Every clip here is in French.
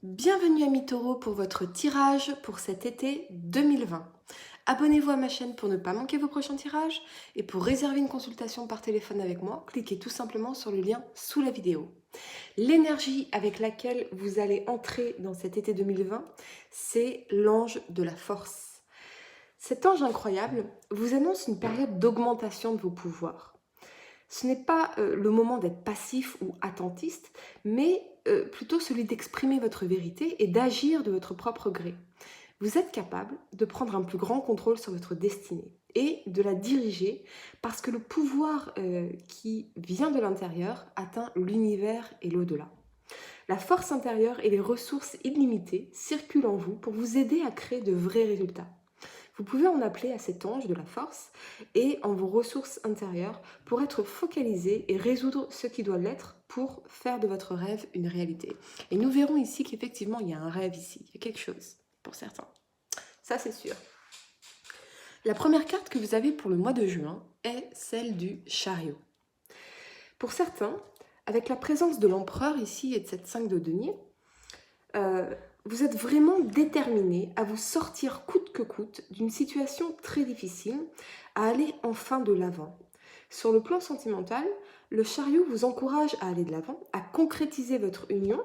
Bienvenue Amis Taureaux pour votre tirage pour cet été 2020. Abonnez-vous à ma chaîne pour ne pas manquer vos prochains tirages et pour réserver une consultation par téléphone avec moi, cliquez tout simplement sur le lien sous la vidéo. L'énergie avec laquelle vous allez entrer dans cet été 2020, c'est l'ange de la force. Cet ange incroyable vous annonce une période d'augmentation de vos pouvoirs. Ce n'est pas le moment d'être passif ou attentiste, mais plutôt celui d'exprimer votre vérité et d'agir de votre propre gré. Vous êtes capable de prendre un plus grand contrôle sur votre destinée et de la diriger parce que le pouvoir qui vient de l'intérieur atteint l'univers et l'au-delà. La force intérieure et les ressources illimitées circulent en vous pour vous aider à créer de vrais résultats. Vous pouvez en appeler à cet ange de la force et en vos ressources intérieures pour être focalisé et résoudre ce qui doit l'être pour faire de votre rêve une réalité. Et nous verrons ici qu'effectivement, il y a un rêve ici, il y a quelque chose pour certains. Ça, c'est sûr. La première carte que vous avez pour le mois de juin est celle du chariot. Pour certains, avec la présence de l'empereur ici et de cette 5 de denier, vous êtes vraiment déterminé à vous sortir coûte que coûte d'une situation très difficile, à aller enfin de l'avant. Sur le plan sentimental, le chariot vous encourage à aller de l'avant, à concrétiser votre union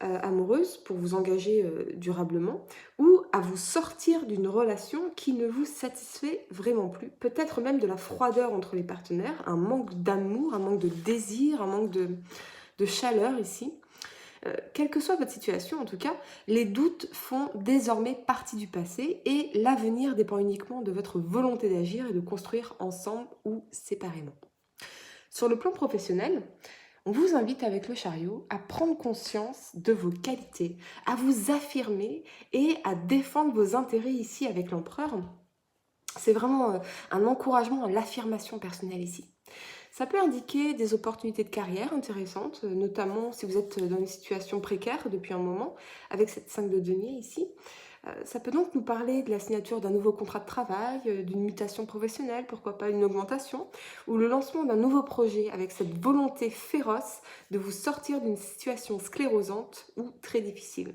amoureuse pour vous engager durablement, ou à vous sortir d'une relation qui ne vous satisfait vraiment plus, peut-être même de la froideur entre les partenaires, un manque d'amour, un manque de désir, un manque de chaleur ici. Quelle que soit votre situation, en tout cas, les doutes font désormais partie du passé et l'avenir dépend uniquement de votre volonté d'agir et de construire ensemble ou séparément. Sur le plan professionnel, on vous invite avec le chariot à prendre conscience de vos qualités, à vous affirmer et à défendre vos intérêts ici avec l'empereur. C'est vraiment un encouragement à l'affirmation personnelle ici. Ça peut indiquer des opportunités de carrière intéressantes, notamment si vous êtes dans une situation précaire depuis un moment, avec cette 5 de denier ici. Ça peut donc nous parler de la signature d'un nouveau contrat de travail, d'une mutation professionnelle, pourquoi pas une augmentation, ou le lancement d'un nouveau projet avec cette volonté féroce de vous sortir d'une situation sclérosante ou très difficile.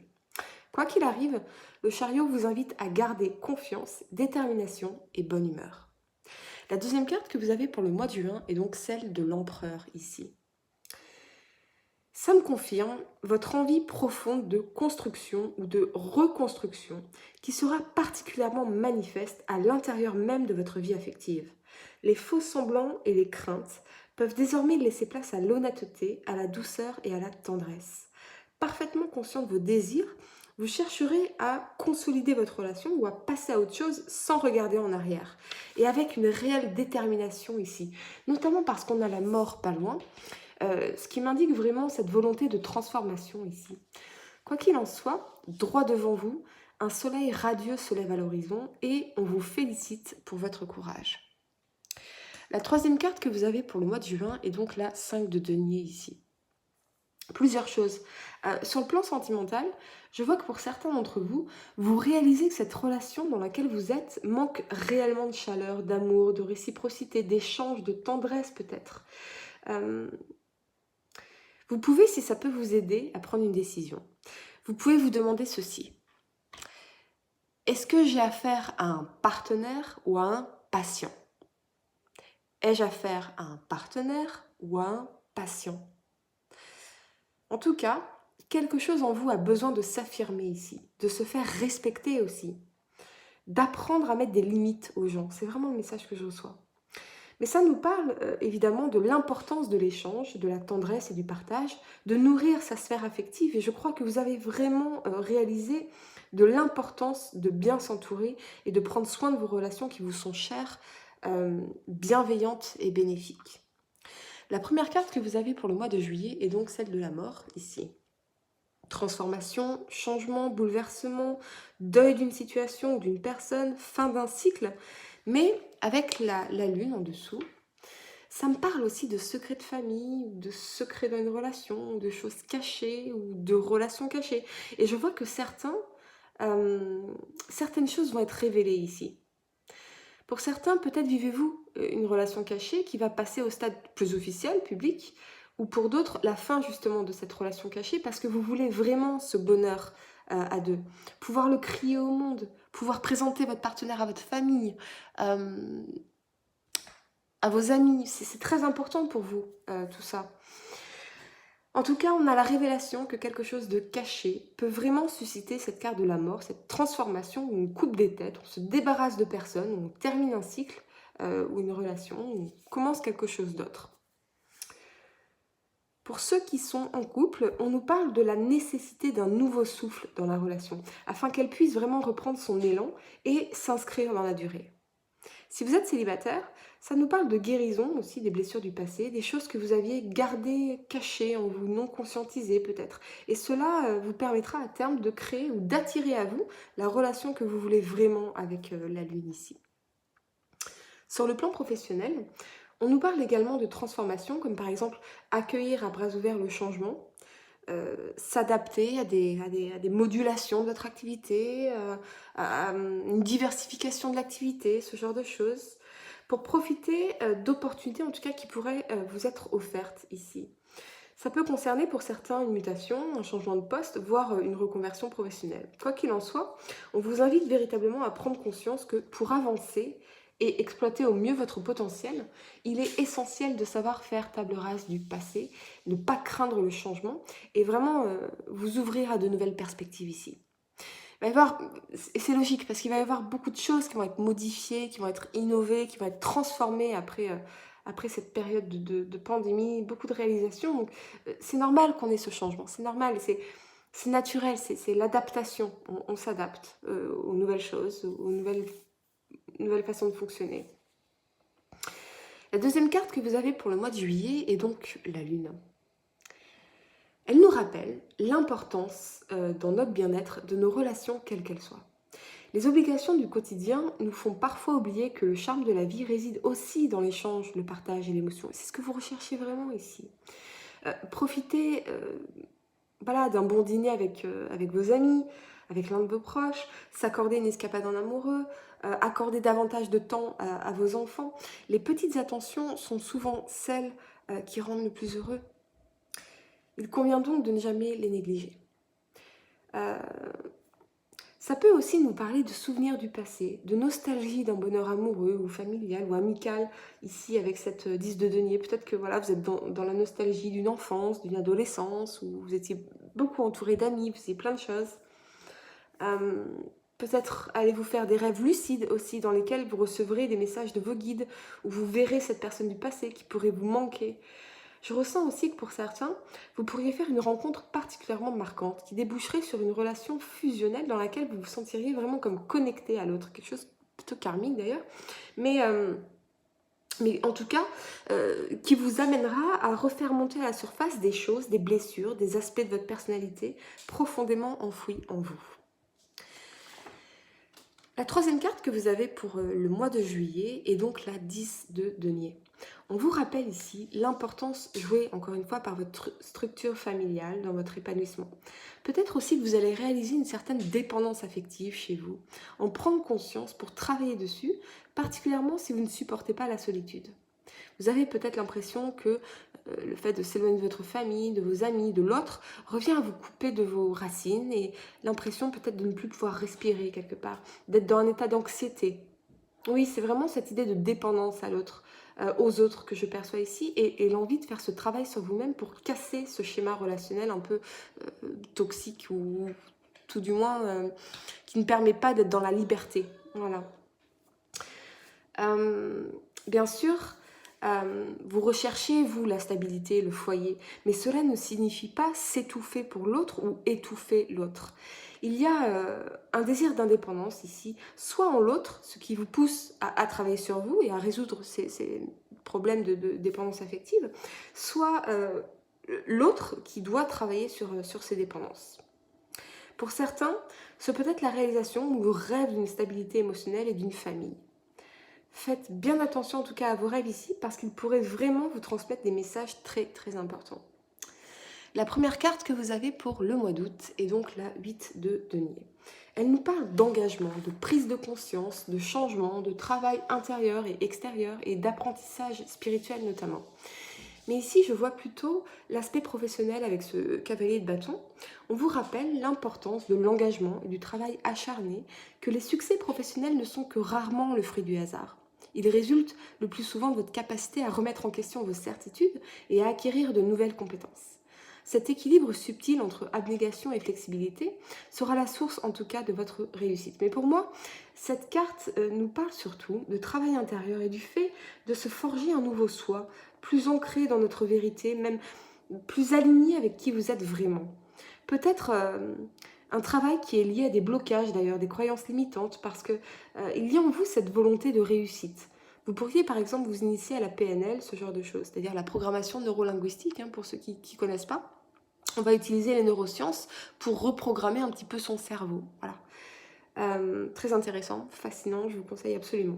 Quoi qu'il arrive, le chariot vous invite à garder confiance, détermination et bonne humeur. La deuxième carte que vous avez pour le mois de juin est donc celle de l'empereur ici. Ça me confirme votre envie profonde de construction ou de reconstruction qui sera particulièrement manifeste à l'intérieur même de votre vie affective. Les faux semblants et les craintes peuvent désormais laisser place à l'honnêteté, à la douceur et à la tendresse. Parfaitement conscient de vos désirs, vous chercherez à consolider votre relation ou à passer à autre chose sans regarder en arrière. Et avec une réelle détermination ici, notamment parce qu'on a la mort pas loin, ce qui m'indique vraiment cette volonté de transformation ici. Quoi qu'il en soit, droit devant vous, un soleil radieux se lève à l'horizon et on vous félicite pour votre courage. La troisième carte que vous avez pour le mois de juin est donc la 5 de denier ici. Plusieurs choses. Sur le plan sentimental, je vois que pour certains d'entre vous, vous réalisez que cette relation dans laquelle vous êtes manque réellement de chaleur, d'amour, de réciprocité, d'échange, de tendresse peut-être. Vous pouvez, si ça peut vous aider, à prendre une décision. Vous pouvez vous demander ceci. Est-ce que j'ai affaire à un partenaire ou à un patient? Ai-je affaire à un partenaire ou à un patient? En tout cas, quelque chose en vous a besoin de s'affirmer ici, de se faire respecter aussi, d'apprendre à mettre des limites aux gens. C'est vraiment le message que je reçois. Mais ça nous parle évidemment de l'importance de l'échange, de la tendresse et du partage, de nourrir sa sphère affective. Et je crois que vous avez vraiment réalisé de l'importance de bien s'entourer et de prendre soin de vos relations qui vous sont chères, bienveillantes et bénéfiques. La première carte que vous avez pour le mois de juillet est donc celle de la mort, ici. Transformation, changement, bouleversement, deuil d'une situation ou d'une personne, fin d'un cycle, mais avec la lune en dessous. Ça me parle aussi de secrets de famille, de secrets dans une relation, de choses cachées ou de relations cachées. Et je vois que certaines choses vont être révélées ici. Pour certains, peut-être vivez-vous une relation cachée qui va passer au stade plus officiel, public, ou pour d'autres, la fin justement de cette relation cachée parce que vous voulez vraiment ce bonheur à deux. Pouvoir le crier au monde, pouvoir présenter votre partenaire à votre famille, euh, à vos amis. C'est très important pour vous, tout ça. En tout cas, on a la révélation que quelque chose de caché peut vraiment susciter cette carte de la mort, cette transformation où on coupe des têtes, on se débarrasse de personnes, où on termine un cycle ou une relation, où on commence quelque chose d'autre. Pour ceux qui sont en couple, on nous parle de la nécessité d'un nouveau souffle dans la relation, afin qu'elle puisse vraiment reprendre son élan et s'inscrire dans la durée. Si vous êtes célibataire, ça nous parle de guérison aussi des blessures du passé, des choses que vous aviez gardées, cachées, en vous non conscientisées peut-être. Et cela vous permettra à terme de créer ou d'attirer à vous la relation que vous voulez vraiment avec la lune ici. Sur le plan professionnel, on nous parle également de transformation, comme par exemple accueillir à bras ouverts le changement, s'adapter à des modulations de votre activité, à une diversification de l'activité, ce genre de choses, pour profiter d'opportunités en tout cas qui pourraient vous être offertes ici. Ça peut concerner pour certains une mutation, un changement de poste, voire une reconversion professionnelle. Quoi qu'il en soit, on vous invite véritablement à prendre conscience que pour avancer et exploiter au mieux votre potentiel, il est essentiel de savoir faire table rase du passé, ne pas craindre le changement et vraiment vous ouvrir à de nouvelles perspectives ici. Il va y avoir, et c'est logique parce qu'il va y avoir beaucoup de choses qui vont être modifiées, qui vont être innovées, qui vont être transformées après cette période de pandémie, beaucoup de réalisations. Donc c'est normal qu'on ait ce changement, c'est normal, c'est naturel, c'est l'adaptation. On s'adapte aux nouvelles choses, aux nouvelles façons de fonctionner. La deuxième carte que vous avez pour le mois de juillet est donc la Lune. Elle nous rappelle l'importance dans notre bien-être de nos relations, quelles qu'elles soient. Les obligations du quotidien nous font parfois oublier que le charme de la vie réside aussi dans l'échange, le partage et l'émotion. C'est ce que vous recherchez vraiment ici. Profitez d'un bon dîner avec vos amis, avec l'un de vos proches, s'accorder une escapade en amoureux, accorder davantage de temps à vos enfants. Les petites attentions sont souvent celles qui rendent le plus heureux. Il convient donc de ne jamais les négliger. Ça peut aussi nous parler de souvenirs du passé, de nostalgie d'un bonheur amoureux ou familial ou amical, ici avec cette 10 de denier. Peut-être que voilà, vous êtes dans la nostalgie d'une enfance, d'une adolescence, où vous étiez beaucoup entouré d'amis, vous faisiez plein de choses. Peut-être allez-vous faire des rêves lucides aussi, dans lesquels vous recevrez des messages de vos guides, où vous verrez cette personne du passé qui pourrait vous manquer. Je ressens aussi que pour certains, vous pourriez faire une rencontre particulièrement marquante qui déboucherait sur une relation fusionnelle dans laquelle vous vous sentiriez vraiment comme connecté à l'autre. Quelque chose plutôt karmique d'ailleurs, mais en tout cas, qui vous amènera à refaire monter à la surface des choses, des blessures, des aspects de votre personnalité profondément enfouis en vous. La troisième carte que vous avez pour le mois de juillet est donc la 10 de denier. On vous rappelle ici l'importance jouée, encore une fois, par votre structure familiale dans votre épanouissement. Peut-être aussi que vous allez réaliser une certaine dépendance affective chez vous, en prendre conscience pour travailler dessus, particulièrement si vous ne supportez pas la solitude. Vous avez peut-être l'impression que le fait de s'éloigner de votre famille, de vos amis, de l'autre, revient à vous couper de vos racines et l'impression peut-être de ne plus pouvoir respirer quelque part, d'être dans un état d'anxiété. Oui, c'est vraiment cette idée de dépendance à l'autre, aux autres que je perçois ici et l'envie de faire ce travail sur vous-même pour casser ce schéma relationnel un peu toxique ou tout du moins qui ne permet pas d'être dans la liberté. Voilà. Bien sûr, vous recherchez, vous, la stabilité, le foyer, mais cela ne signifie pas s'étouffer pour l'autre ou étouffer l'autre. Il y a un désir d'indépendance ici, soit en l'autre, ce qui vous pousse à travailler sur vous et à résoudre ces problèmes de dépendance affective, soit l'autre qui doit travailler sur ses dépendances. Pour certains, ce peut être la réalisation ou le rêve d'une stabilité émotionnelle et d'une famille. Faites bien attention en tout cas à vos rêves ici parce qu'ils pourraient vraiment vous transmettre des messages très très importants. La première carte que vous avez pour le mois d'août est donc la 8 de denier. Elle nous parle d'engagement, de prise de conscience, de changement, de travail intérieur et extérieur et d'apprentissage spirituel notamment. Mais ici, je vois plutôt l'aspect professionnel avec ce cavalier de bâton. On vous rappelle l'importance de l'engagement et du travail acharné, que les succès professionnels ne sont que rarement le fruit du hasard. Ils résultent le plus souvent de votre capacité à remettre en question vos certitudes et à acquérir de nouvelles compétences. Cet équilibre subtil entre abnégation et flexibilité sera la source en tout cas de votre réussite. Mais pour moi, cette carte nous parle surtout de travail intérieur et du fait de se forger un nouveau soi, plus ancré dans notre vérité, même plus aligné avec qui vous êtes vraiment. Peut-être un travail qui est lié à des blocages d'ailleurs, des croyances limitantes, parce que il y a en vous cette volonté de réussite. Vous pourriez par exemple vous initier à la PNL, ce genre de choses, c'est-à-dire la programmation neurolinguistique, hein, pour ceux qui ne connaissent pas. On va utiliser les neurosciences pour reprogrammer un petit peu son cerveau. Voilà. Très intéressant, fascinant, je vous conseille absolument.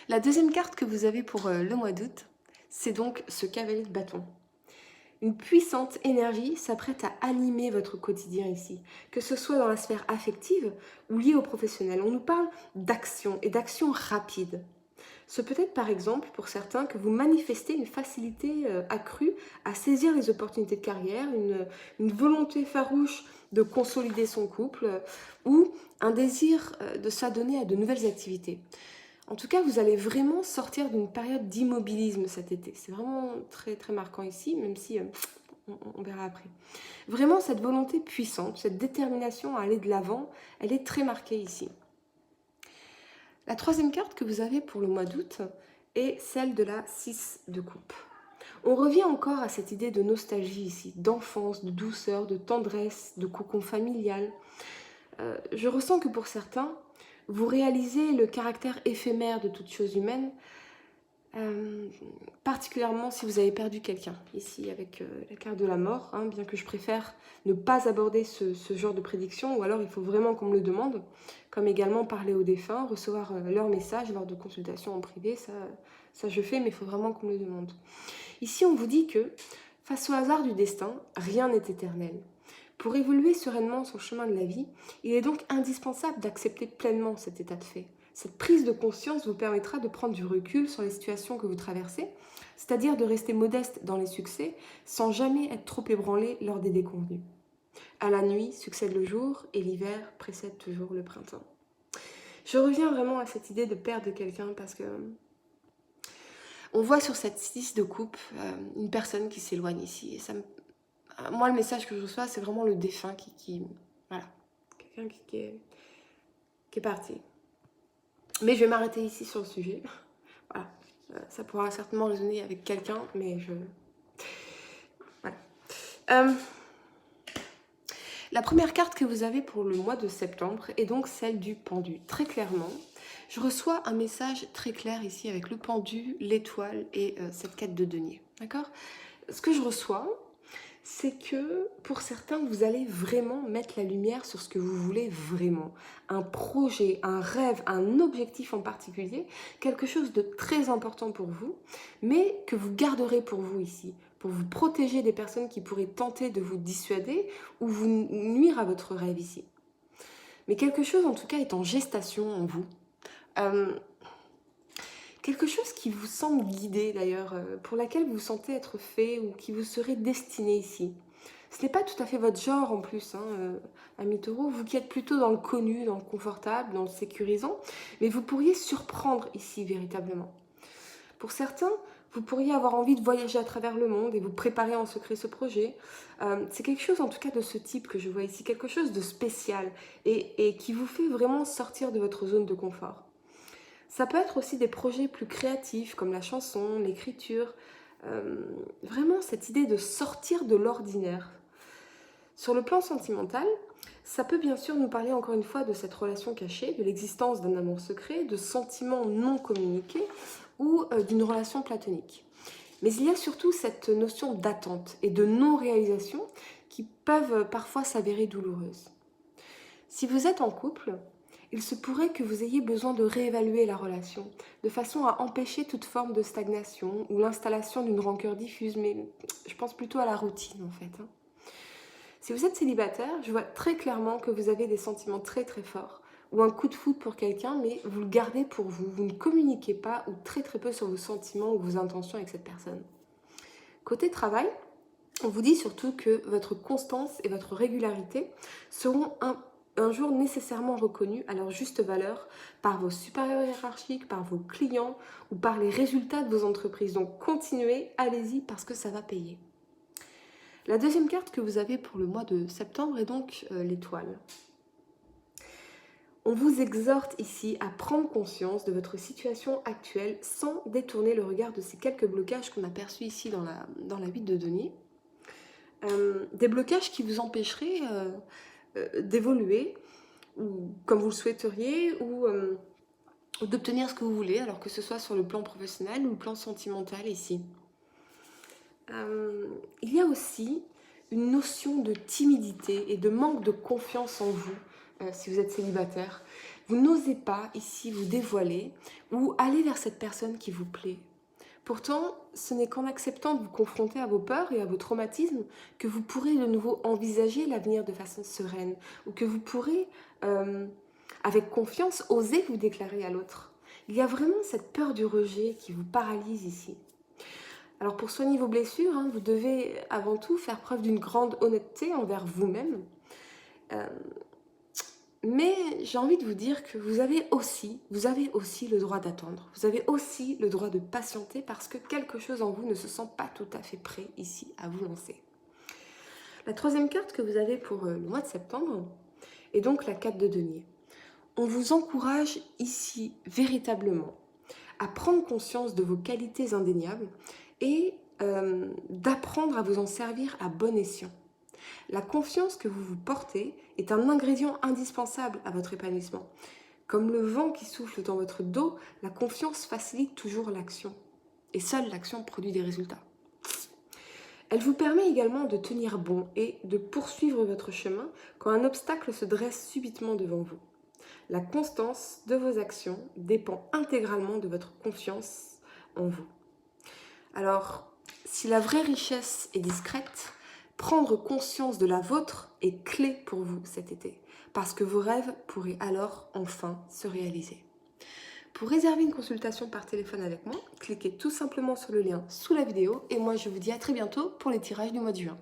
La deuxième carte que vous avez pour le mois d'août, c'est donc ce cavalier de bâton. Une puissante énergie s'apprête à animer votre quotidien ici, que ce soit dans la sphère affective ou liée au professionnel. On nous parle d'action et d'action rapide. Ce peut être par exemple pour certains que vous manifestez une facilité accrue à saisir les opportunités de carrière, une volonté farouche de consolider son couple ou un désir de s'adonner à de nouvelles activités. En tout cas, vous allez vraiment sortir d'une période d'immobilisme cet été. C'est vraiment très très marquant ici, même si on verra après. Vraiment, cette volonté puissante, cette détermination à aller de l'avant, elle est très marquée ici. La troisième carte que vous avez pour le mois d'août est celle de la 6 de coupe. On revient encore à cette idée de nostalgie ici, d'enfance, de douceur, de tendresse, de cocon familial. Je ressens que pour certains, vous réalisez le caractère éphémère de toute chose humaine, particulièrement si vous avez perdu quelqu'un, ici avec la carte de la mort, hein, bien que je préfère ne pas aborder ce genre de prédiction, ou alors il faut vraiment qu'on me le demande, comme également parler aux défunts, recevoir leurs messages lors de consultations en privé, ça je fais, mais il faut vraiment qu'on me le demande. Ici on vous dit que, face au hasard du destin, rien n'est éternel. Pour évoluer sereinement son chemin de la vie, il est donc indispensable d'accepter pleinement cet état de fait. Cette prise de conscience vous permettra de prendre du recul sur les situations que vous traversez, c'est-à-dire de rester modeste dans les succès sans jamais être trop ébranlé lors des déconvenues. À la nuit succède le jour et l'hiver précède toujours le printemps. Je reviens vraiment à cette idée de perdre quelqu'un parce que on voit sur cette 6 de coupe une personne qui s'éloigne ici. Et ça moi, le message que je reçois, c'est vraiment le défunt voilà, quelqu'un qui est parti. Mais je vais m'arrêter ici sur le sujet. Voilà. Ça pourra certainement résonner avec quelqu'un, mais voilà. La première carte que vous avez pour le mois de septembre est donc celle du pendu. Très clairement, je reçois un message très clair ici avec le pendu, l'étoile et cette quête de denier. D'accord ? Ce que je reçois, c'est que pour certains, vous allez vraiment mettre la lumière sur ce que vous voulez vraiment. Un projet, un rêve, un objectif en particulier, quelque chose de très important pour vous, mais que vous garderez pour vous ici, pour vous protéger des personnes qui pourraient tenter de vous dissuader ou vous nuire à votre rêve ici. Mais quelque chose en tout cas est en gestation en vous. Quelque chose qui vous semble guider d'ailleurs, pour laquelle vous sentez être fait ou qui vous serait destiné ici. Ce n'est pas tout à fait votre genre en plus, ami Taureau, vous qui êtes plutôt dans le connu, dans le confortable, dans le sécurisant, mais vous pourriez surprendre ici véritablement. Pour certains, vous pourriez avoir envie de voyager à travers le monde et vous préparer en secret ce projet. C'est quelque chose en tout cas de ce type que je vois ici, quelque chose de spécial et qui vous fait vraiment sortir de votre zone de confort. Ça peut être aussi des projets plus créatifs comme la chanson, l'écriture, vraiment cette idée de sortir de l'ordinaire. Sur le plan sentimental, ça peut bien sûr nous parler encore une fois de cette relation cachée, de l'existence d'un amour secret, de sentiments non communiqués ou d'une relation platonique. Mais il y a surtout cette notion d'attente et de non-réalisation qui peuvent parfois s'avérer douloureuses. Si vous êtes en couple, il se pourrait que vous ayez besoin de réévaluer la relation, de façon à empêcher toute forme de stagnation ou l'installation d'une rancœur diffuse, mais je pense plutôt à la routine en fait. Si vous êtes célibataire, je vois très clairement que vous avez des sentiments très très forts, ou un coup de foudre pour quelqu'un, mais vous le gardez pour vous, vous ne communiquez pas ou très très peu sur vos sentiments ou vos intentions avec cette personne. Côté travail, on vous dit surtout que votre constance et votre régularité seront un jour nécessairement reconnus à leur juste valeur par vos supérieurs hiérarchiques, par vos clients ou par les résultats de vos entreprises. Donc continuez, allez-y parce que ça va payer. La deuxième carte que vous avez pour le mois de septembre est donc l'étoile. On vous exhorte ici à prendre conscience de votre situation actuelle sans détourner le regard de ces quelques blocages qu'on a perçus ici dans la 8 de denier. Des blocages qui vous empêcheraient d'évoluer comme vous le souhaiteriez ou d'obtenir ce que vous voulez, alors que ce soit sur le plan professionnel ou le plan sentimental ici. Il y a aussi une notion de timidité et de manque de confiance en vous si vous êtes célibataire. Vous n'osez pas ici vous dévoiler ou aller vers cette personne qui vous plaît. Pourtant, ce n'est qu'en acceptant de vous confronter à vos peurs et à vos traumatismes que vous pourrez de nouveau envisager l'avenir de façon sereine ou que vous pourrez, avec confiance, oser vous déclarer à l'autre. Il y a vraiment cette peur du rejet qui vous paralyse ici. Alors pour soigner vos blessures, vous devez avant tout faire preuve d'une grande honnêteté envers vous-même. Mais j'ai envie de vous dire que vous avez aussi le droit d'attendre. Vous avez aussi le droit de patienter parce que quelque chose en vous ne se sent pas tout à fait prêt ici à vous lancer. La troisième carte que vous avez pour le mois de septembre est donc la 4 de denier. On vous encourage ici véritablement à prendre conscience de vos qualités indéniables et d'apprendre à vous en servir à bon escient. La confiance que vous vous portez est un ingrédient indispensable à votre épanouissement. Comme le vent qui souffle dans votre dos, la confiance facilite toujours l'action. Et seule l'action produit des résultats. Elle vous permet également de tenir bon et de poursuivre votre chemin quand un obstacle se dresse subitement devant vous. La constance de vos actions dépend intégralement de votre confiance en vous. Alors, si la vraie richesse est discrète, prendre conscience de la vôtre est clé pour vous cet été, parce que vos rêves pourraient alors enfin se réaliser. Pour réserver une consultation par téléphone avec moi, cliquez tout simplement sur le lien sous la vidéo et moi je vous dis à très bientôt pour les tirages du mois de juin.